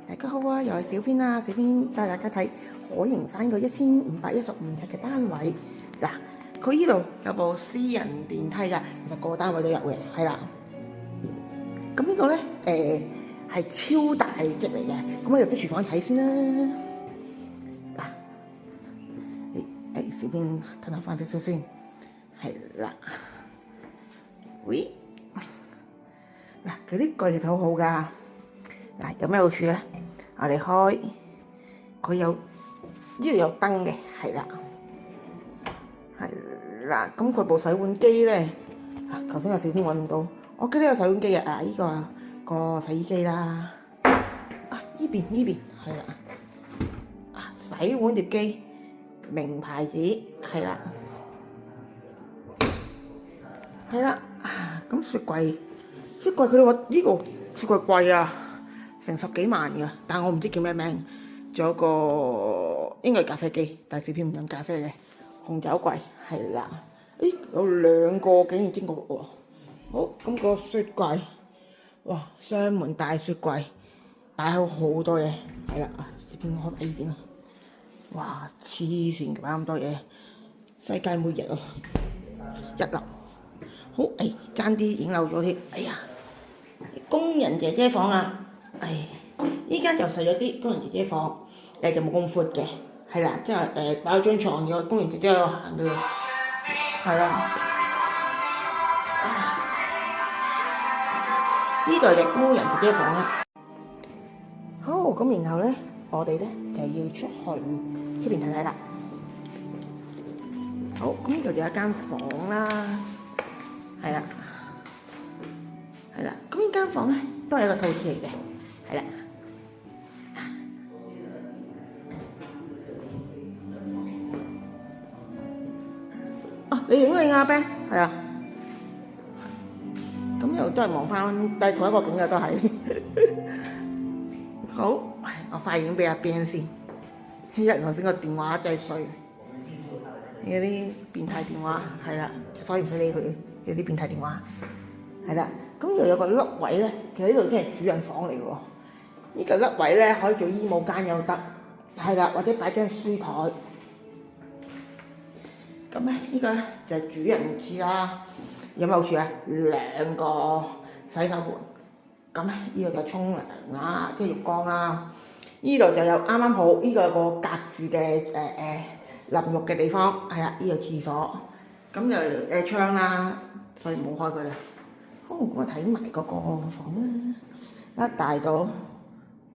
大家好啊，又係小編啊！小編帶大家睇可盈山個1515尺嘅單位。嗱，佢呢度有部私人電梯㗎，其實個單位都有嘅，係啦。咁呢個咧係超大隻嚟嘅，咁我入咗廚房睇先啦。嗱，小編褪下翻少少先，係啦。喂，嗱，佢啲櫃就好好㗎。嗱，有咩好處咧？我哋開，佢有呢度有燈嘅，係啦，係啦。咁佢部洗碗機咧，頭先有小編揾唔到，我記得有洗碗機啊！依個洗衣機啦，依邊係啦，洗碗碟機，名牌子係啦，係啦。咁雪櫃佢哋話呢個雪櫃貴啊！成10幾萬㗎，但係我唔知叫咩名。仲有個應該係咖啡機，但係小編唔飲咖啡嘅紅酒櫃係啦。誒，有2個竟然經過喎。好，咁個雪櫃，哇，雙門大雪櫃，擺好好多嘢係啦。小編開埋呢邊啊，哇，黐線擺咁多嘢，世界末日啊！一流。好，爭啲影漏咗添。哎呀，工人姐姐房啊！依間就細咗啲，工人姐姐房就冇咁闊嘅，係啦，即係擺咗張床，有工人姐姐喺度行嘅，係啦。呢度就工人姐姐房啦。好，咁然後咧，我哋咧就要出去呢邊睇睇啦。好，咁呢度就有一間房啦，係啦，係啦。咁呢間房咧都係一個套廁嚟嘅。係啦，你影啊 Ben， 係啊，咁又都係望翻，但係同一個景嘅都係。好，我快影俾阿 Ben 先。頭先個電話真係衰，有啲變態電話係啦，所以唔使理佢，有啲變態電話係啦。咁呢度有個凹位咧，其實呢度已經係主人房嚟嘅喎。呢個凹位咧可以做衣帽間又得，係啦，或者擺張書台。咁咧呢個咧就係主人廁啦。有咩好處啊？2個洗手盆。咁咧呢個就沖涼啦，即係浴缸啦。呢度就有啱啱好，呢個有個隔住嘅淋浴嘅地方，係啦，呢個廁所。咁就窗啦，所以唔好開佢啦。好，咁我睇埋嗰個房啦，一大到〜